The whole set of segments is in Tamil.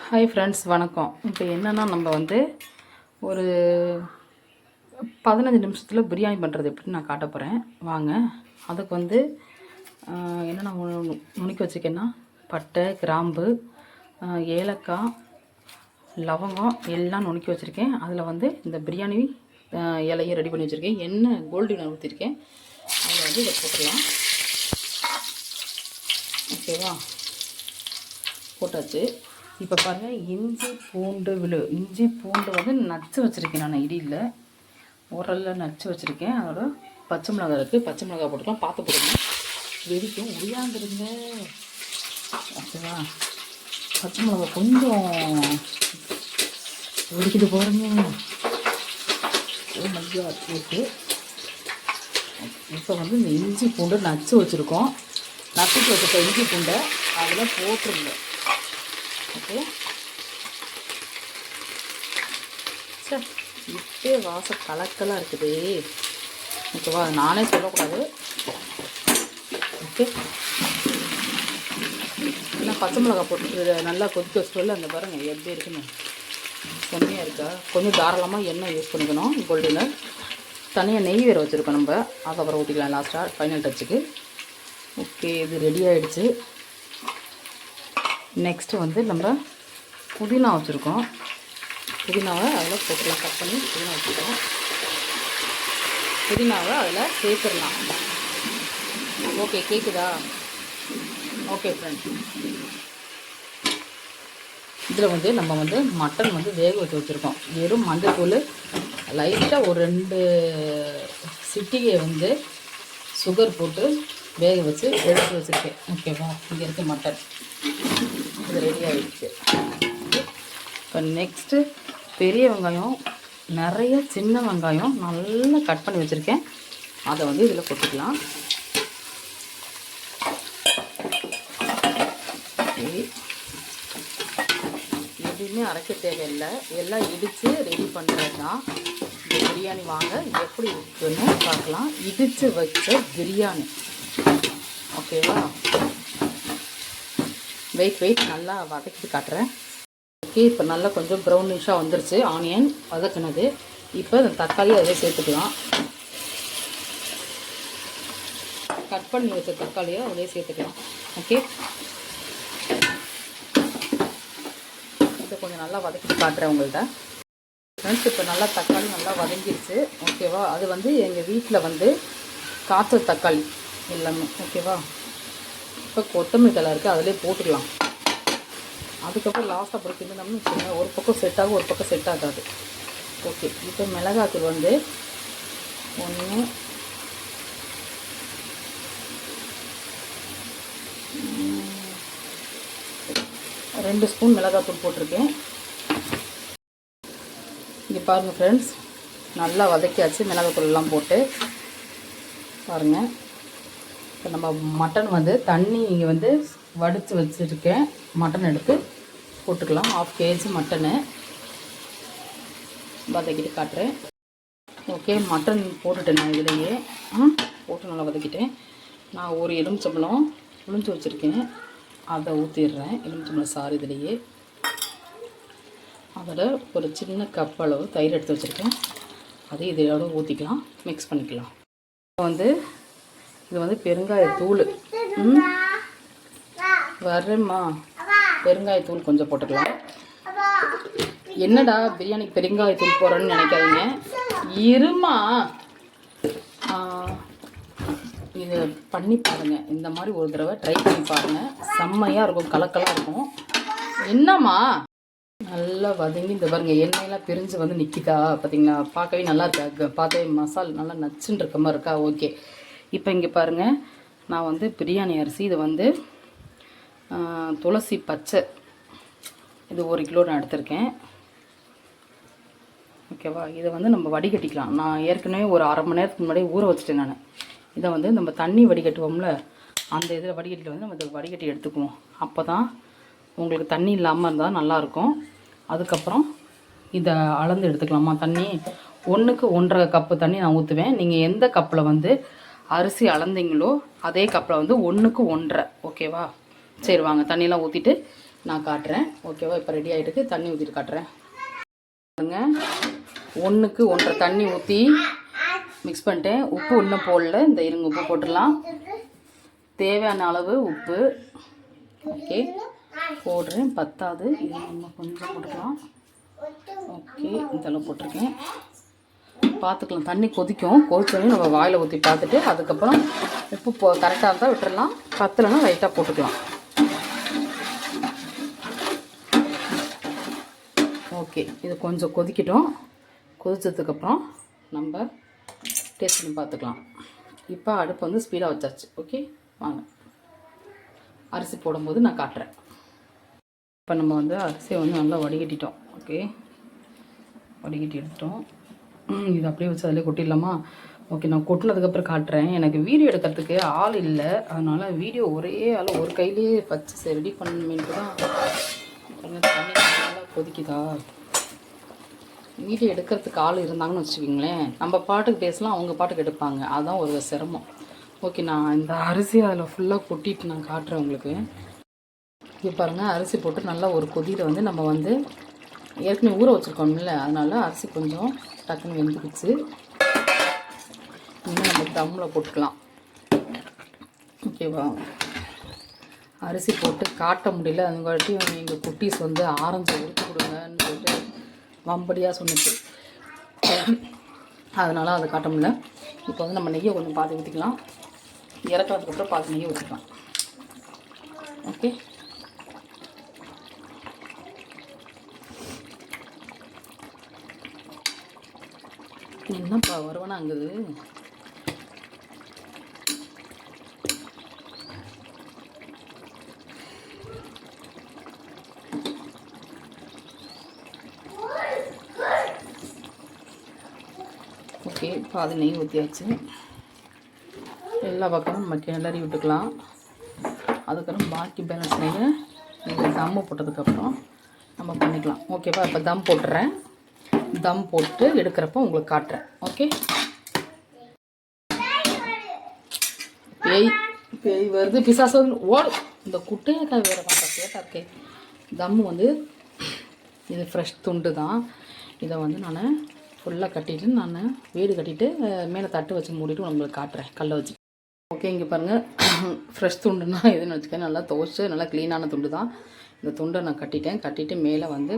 ஹாய் ஃப்ரெண்ட்ஸ், வணக்கம். இப்போ என்னென்னா நம்ம வந்து ஒரு 15 நிமிஷத்தில் பிரியாணி பண்ணுறது எப்படின்னு நான் காட்ட போகிறேன். வாங்க. அதுக்கு வந்து என்னென்ன நுணுக்கி வச்சுருக்கேன்னா, பட்டை, கிராம்பு, ஏலக்காய், லவங்கம் எல்லாம் நுணுக்கி வச்சுருக்கேன். அதில் வந்து இந்த பிரியாணி இலையை ரெடி பண்ணி வச்சுருக்கேன். எண்ணெய் கோல்டு வினர் ஊற்றிருக்கேன். அதில் வந்து இதை போட்டுடலாம். ஓகேவா, போட்டாச்சு. இப்போ பாருங்கள், இஞ்சி பூண்டு வந்து நச்சு வச்சுருக்கேன். நான் இடியில் உரலில் நச்சு வச்சுருக்கேன். அதோட பச்சை மிளகாய் இருக்குது. பச்சை மிளகாய் போட்டுக்கலாம். பார்த்து போட்டுக்கலாம், வெடிக்கும், உரியாந்துருங்க. ஓகேவா, பச்சை மிளகாய் கொஞ்சம் வெடிக்கிட்டு போகிறீங்க. மல்லிகா போட்டு இப்போ வந்து இந்த இஞ்சி பூண்டு நச்சு வச்சுருக்கோம். நச்சுட்டு வச்சுருக்க இஞ்சி பூண்டை அதில் போட்டுருங்க. ஓகே, சார் இப்பே வாசம் கலக்கலாக இருக்குது. ஓகேவா, நானே சொல்லக்கூடாது. ஓகே, நான் பச்சை மிளகாய் போட்டு நல்லா கொதிக்க வச்சுட்டு அந்த பாருங்கள் எப்படி இருக்குன்னு செம்மையாக இருக்கா. கொஞ்சம் தாராளமாக எண்ணெய் யூஸ் பண்ணிக்கணும். கோல்டில் தனியாக நெய் வேறு வச்சுருக்கோம் நம்ம. அதை அப்புறம் ஊற்றிக்கலாம் லாஸ்ட்டாக ஃபைனல் டச்சுக்கு. ஓகே, இது ரெடி ஆகிடுச்சு. நெக்ஸ்ட்டு வந்து நம்ம புதினா வச்சுருக்கோம். புதினாவை அதில் போட்டுக்கலாம். கட் பண்ணி புதினா வச்சுருக்கோம். புதினாவை அதில் சேர்த்துடலாம். ஓகே, கேட்குதா? ஓகே ஃப்ரெண்ட்ஸ், இதில் வந்து நம்ம வந்து மட்டன் வந்து வேக வச்சுருக்கோம். வெறும் மஞ்சத்தூள், லைட்டாக ஒரு 2 சிட்டிகை வந்து சுகர் போட்டு வேக வச்சு எடுத்து வச்சுருக்கேன். ஓகேவா, இங்கே இருக்குது மட்டன். இது ரெடி ஆகிடுச்சு. இப்போ நெக்ஸ்ட்டு பெரிய வெங்காயம், நிறைய சின்ன வெங்காயம் நல்லா கட் பண்ணி வச்சுருக்கேன். அதை வந்து இதில் போட்டுக்கலாம். எதுவுமே அரைக்க தேவையில்லை, எல்லாம் இடித்து ரெடி பண்ணுறது தான் இந்த பிரியாணி. வாங்க எப்படி இருக்குன்னு பார்க்கலாம். இடித்து வச்ச பிரியாணி. ஓகேவா, வெயிட் நல்லா வதக்கிட்டு காட்டுறேன். ஓகே, இப்போ நல்லா கொஞ்சம் ப்ரௌனிஷாக வந்துருச்சு. ஆனியன் வதக்குனது. இப்போ இந்த தக்காளி அதிலே சேர்த்துக்கலாம். கட் பண்ணி வச்ச தக்காளியை அதிலே சேர்த்துக்கலாம். ஓகே, இதை கொஞ்சம் நல்லா வதக்கிட்டு காட்டுறேன் உங்கள்கிட்ட. ஃப்ரெண்ட்ஸ், இப்போ நல்லா தக்காளி நல்லா வதங்கிடுச்சு. ஓகேவா, அது வந்து எங்கள் வீட்டில் வந்து காய்ச்ச தக்காளி எல்லாமே. ஓகேவா, இப்போ கொத்தமல்லி தழை இருக்குது, அதிலே போட்டுக்கலாம். அதுக்கப்புறம் லாஸ்ட்டாக அப்புறம் கிண்டோம்னு வச்சுக்கோங்க, ஒரு பக்கம் செட் ஆகும், ஒரு பக்கம் செட் ஆகாது. ஓகே, இப்போ மிளகாத்தூள் வந்து 1 2 ஸ்பூன் மிளகாத்தூள் போட்டிருக்கேன். இங்கே பாருங்கள் ஃப்ரெண்ட்ஸ், நல்லா வதக்கியாச்சு மிளகாத்தூள்லாம் போட்டு. பாருங்கள், இப்போ நம்ம மட்டன் வந்து தண்ணி இங்கே வந்து வடித்து வச்சுருக்கேன். மட்டன் எடுத்து போட்டுக்கலாம். 1/2 kg மட்டனு வதக்கிட்டு காட்டுறேன். ஓகே, மட்டன் போட்டுட்டேன் நான் இதிலையே. போட்டு நல்லா வதக்கிட்டேன். நான் ஒரு எலுமிச்சம்பழம் புளிஞ்சு வச்சுருக்கேன், அதை ஊற்றிடுறேன். எலுமிச்சம்பழம் சாறு இதிலையே. அதில் ஒரு சின்ன கப் அளவு தயிர் எடுத்து வச்சுருக்கேன், அதையும் இதோட ஊற்றிக்கலாம், மிக்ஸ் பண்ணிக்கலாம். வந்து இது வந்து பெருங்காயத்தூள். வரேம்மா, பெருங்காயத்தூள் கொஞ்சம் போட்டுக்கலாம். என்னடா பிரியாணிக்கு பெருங்காயத்தூள் போடுறேன்னு நினைக்காதீங்க. இருமா, இது பண்ணி பாருங்கள். இந்த மாதிரி ஒரு தடவை ட்ரை பண்ணி பாருங்கள். செம்மையாக இருக்கும், கலக்கலாக இருக்கும். என்னம்மா, நல்லா வதங்கி இந்த பாருங்கள் எண்ணெயெல்லாம் பிரிஞ்சு வந்து நிற்கிதா பார்த்தீங்களா? பார்க்கவே நல்லா இருக்கா? பார்த்தே மசால் நல்லா நச்சுன்னு இருக்க மாதிரி இருக்கா? ஓகே, இப்போ இங்கே பாருங்கள், நான் வந்து பிரியாணி அரிசி, இது வந்து துளசி பச்சை, இது 1 கிலோ நான் எடுத்திருக்கேன். ஓகேவா, இதை வந்து நம்ம வடிகட்டிக்கலாம். நான் ஏற்கனவே ஒரு 1/2 மணி நேரத்துக்கு முன்னாடி ஊற வச்சுட்டேன் நான். இதை வந்து நம்ம தண்ணி வடிகட்டுவோம்ல, அந்த இதில் வடிகட்டியில் வந்து நம்ம இதை வடிகட்டி எடுத்துக்குவோம். அப்போ தான் உங்களுக்கு தண்ணி இல்லாமல் இருந்தால் நல்லாயிருக்கும். அதுக்கப்புறம் இதை அளந்து எடுத்துக்கலாமா. தண்ணி 1க்கு 1.5 கப்பு தண்ணி நான் ஊற்றுவேன். நீங்கள் எந்த கப்பில் வந்து அரிசி அளந்தீங்களோ அதே கப்பில் வந்து 1க்கு 1.5. ஓகேவா, சரி வாங்க தண்ணியெலாம் ஊற்றிட்டு நான் காட்டுறேன். ஓகேவா? இப்போ ரெடி ஆகிட்டுக்கு தண்ணி ஊற்றிட்டு காட்டுறேன். பாருங்க, 1க்கு 1.5 தண்ணி ஊற்றி மிக்ஸ் பண்ணிட்டேன். உப்பு இன்னும் போடல. இந்த இருங்க உப்பு போட்டுடலாம். தேவையான அளவு உப்பு. ஓகே போடுறேன். பத்தாது, இது நம்ம கொஞ்சம் போட்டுக்கலாம். ஓகே இந்த அளவு போட்டிருக்கேன். பார்த்துக்கலாம். தண்ணி கொதிக்கும். கொதிச்சோடனே நம்ம வாயில் ஊற்றி பார்த்துட்டு அதுக்கப்புறம் உப்பு கரெக்டாக இருந்தால் விட்டுடலாம். பத்தலைன்னா லைட்டாக போட்டுக்கலாம். ஓகே இது கொஞ்சம் கொதிக்கட்டும். கொதிச்சதுக்கப்புறம் நம்ம டேஸ்ட் பண்ணி பார்த்துக்கலாம். இப்போ அடுப்பு வந்து ஸ்பீடாக வச்சாச்சு. ஓகே வாங்க அரிசி போடும்போது நான் காட்டுறேன். இப்போ நம்ம வந்து அரிசியை வந்து நல்லா வடிகட்டிட்டோம். ஓகே வடிகட்டி எடுத்துட்டோம். இது அப்படியே வச்சு அதிலே கொட்டிடலாமா? ஓகே நான் கொட்டினதுக்கப்புறம் காட்டுறேன். எனக்கு வீடியோ எடுக்கிறதுக்கு ஆள் இல்லை, அதனால் வீடியோ ஒரே ஆள் ஒரு கையிலேயே வச்சு ரெடி பண்ணணுமேட்டு தான். தண்ணி நல்லா கொதிக்குதா? வீடியோ எடுக்கிறதுக்கு ஆள் இருந்தாங்கன்னு வச்சுக்கிங்களேன், நம்ம பாட்டுக்கு பேசலாம், அவங்க பாட்டுக்கு எடுப்பாங்க. அதுதான் ஒரு சிரமம். ஓகே நான் இந்த அரிசி அதில் ஃபுல்லாக கொட்டிட்டு நான் காட்டுறேன் உங்களுக்கு. இங்கே பாருங்கள், அரிசி போட்டு நல்லா ஒரு கொதியில் வந்து நம்ம வந்து ஏற்கனவே ஊற வச்சுருக்கோம்ல, அதனால் அரிசி கொஞ்சம் டக்குன்னு வெந்துக்குச்சு. இன்னும் நம்ம தம்மில் போட்டுக்கலாம். ஓகேவா? அரிசி போட்டு காட்ட முடியல, அதுங்காட்டியும் எங்கள் குட்டீஸ் வந்து ஆரஞ்சு உரித்து கொடுங்கன்னு சொல்லிட்டு வம்படியாக சொன்னிச்சு. அதனால் அதை காட்ட முடியல. இப்போ வந்து நம்ம நெய்யை கொஞ்சம் பாதி ஊற்றிக்கலாம். இறக்கிறதுக்கப்புறம் பாதி நெய்யை ஊற்றிக்கலாம். ஓகே என்னப்பா வருவனாங்குது. ஓகே பாதி நெய் ஊற்றியாச்சு. எல்லா பக்கமும் நம்ம கிளறி விட்டுக்கலாம். அதுக்கப்புறம் பாக்கி பேலன்ஸ் நெய்யை நீங்கள் தம்மு போட்டதுக்கப்புறம் நம்ம பண்ணிக்கலாம். ஓகேவா? இப்போ தம் போட்டுறேன். தம் போட்டு எடுக்கிறப்ப உங்களுக்கு காட்டுறேன். ஓகே பேய் பேய் வருது, பிசாசு ஓடு. இந்த குட்டையாக்கா வேறு பார்த்தா கேட்டாக இருக்கே. தம்மு வந்து இது ஃப்ரெஷ் துண்டு தான். இதை வந்து நான் ஃபுல்லாக கட்டிட்டு நான் வீடு கட்டிட்டு மேலே தட்டு வச்சு மூடிட்டு உங்களுக்கு காட்டுறேன் கல்லை வச்சு. ஓகே இங்கே பாருங்கள், ஃப்ரெஷ் துண்டுன்னா எதுன்னு வச்சுக்க, நல்லா துவைச்சி நல்லா க்ளீனான துண்டு தான். இந்த துண்டை நான் கட்டிட்டு மேலே வந்து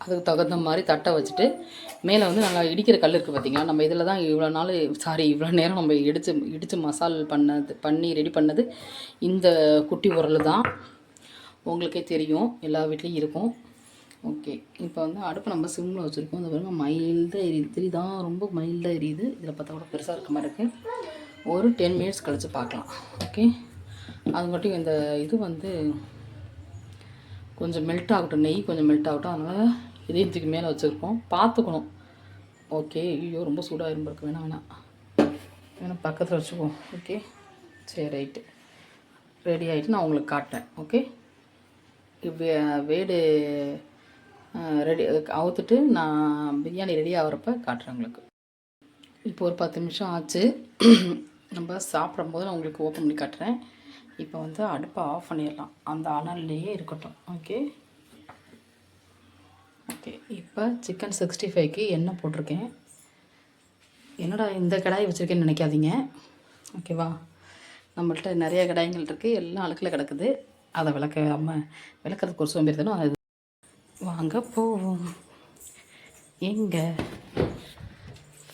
அதுக்கு தகுந்த மாதிரி தட்டை வச்சுட்டு மேலே வந்து நல்லா இடிக்கிற கல் இருக்குது பார்த்திங்களா. நம்ம இதில் தான் இவ்வளோ நேரம் நம்ம இடித்து மசால் பண்ணி ரெடி பண்ணது இந்த குட்டி உரல் தான். உங்களுக்கே தெரியும், எல்லா வீட்லேயும் இருக்கும். ஓகே இப்போ வந்து அடுப்பு நம்ம சிம்மில் வச்சுருக்கோம். இந்த பாருங்க மைல்டாக எரியுது, தெரியுதான்? ரொம்ப மைல்டாக எரியுது. இதில் பார்த்தா கூட பெருசாக இருக்க மாதிரி இருக்குது. ஒரு 10 மினிட்ஸ் கழித்து பார்க்கலாம். ஓகே அது மட்டும் இந்த இது வந்து கொஞ்சம் மெல்ட் ஆகட்டும், நெய் கொஞ்சம் மெல்ட் ஆகட்டும். அதனால் இதையும் தூக்கி மேலே வச்சுருக்கோம், பார்த்துக்கணும். ஓகே ஐயோ ரொம்ப சூடாக இருந்திருக்கு, வேணாம் பக்கத்தில் வச்சுக்குவோம். ஓகே சரி ரைட்டு, ரெடி ஆகிட்டு நான் உங்களுக்கு காட்டுறேன். ஓகே வேடு ரெடி அவுத்துட்டு நான் பிரியாணி ரெடி ஆகிறப்ப காட்டுறேன் உங்களுக்கு. இப்போ ஒரு 10 நிமிஷம் ஆச்சு. நம்ம சாப்பிடும்போது நான் உங்களுக்கு ஓப்பன் பண்ணி காட்டுறேன். இப்போ வந்து அடுப்பை ஆஃப் பண்ணிடலாம், அந்த அனல்லையே இருக்கட்டும். ஓகே இப்போ சிக்கன் 65க்கு எண்ணெய் போட்டிருக்கேன். என்னடா இந்த கடாய் வச்சுருக்கேன்னு நினைக்காதீங்க. ஓகேவா? நம்மள்ட்ட நிறைய கடாய்கள் இருக்குது, எல்லாம் அழுக்கில் கிடக்குது. அதை விளக்கிறதுக்கு ஒரு சோம்பேறித்தனம். அது வாங்க போவோம். எங்கள்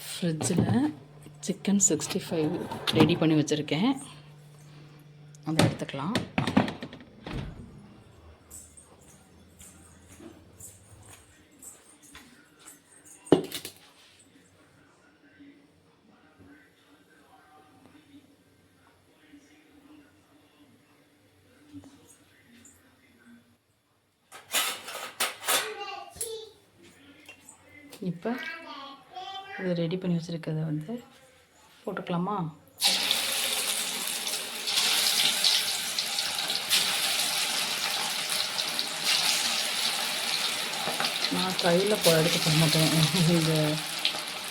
ஃப்ரிட்ஜில் சிக்கன் 65 ரெடி பண்ணி வச்சுருக்கேன், அதை எடுத்துக்கலாம். இப்போ இது ரெடி பண்ணி வச்சுருக்கிறத வந்து போட்டுக்கலாமா? நான் கையில் எடுத்து போட மாட்டேன், இந்த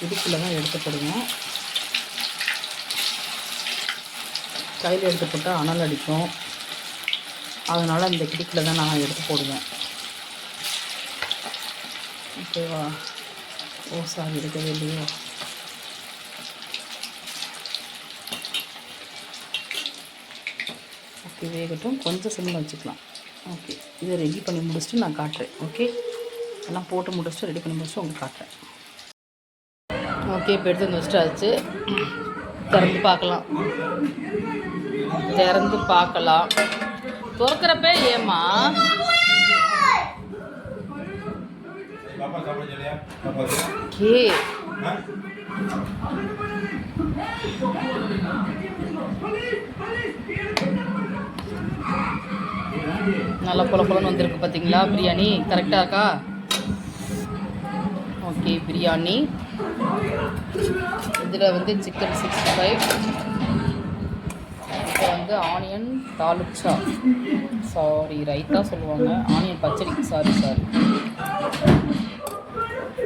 இடுப்பில் தான் எடுத்து போடுவேன். கையில் எடுத்து போட்டால் அனல் அடிக்கும். அதனால் இந்த கிடிக்கில் தான் நான் எடுத்து போடுவேன். ஓகேவா? ஓ சாரி, எடுக்கவே இல்லையோ. ஓகே, வேகட்டும். கொஞ்சம் சிம்மில் வச்சுக்கலாம். ஓகே, இதை ரெடி பண்ணி முடிச்சுட்டு நான் காட்டுறேன். ஓகே, எல்லாம் போட்டு முடிச்சுட்டு ரெடி பண்ணி முடிச்சுட்டு உங்களுக்கு காட்டுறேன். ஓகே, இப்போ எடுத்து வச்சுட்டாச்சு. திறந்து பார்க்கலாம். திறக்கிறப்ப ஏம்மா கே நல்லா பொலன்னு வந்திருக்கு பார்த்தீங்களா? பிரியாணி கரெக்டாக இருக்கா? ஓகே, பிரியாணி இதில் வந்து சிக்கன் 65, இப்போ வந்து ஆனியன் தாலுச்சா, சாரி ரைத்தா சொல்லுவாங்க, ஆனியன் பச்சடி, சாரி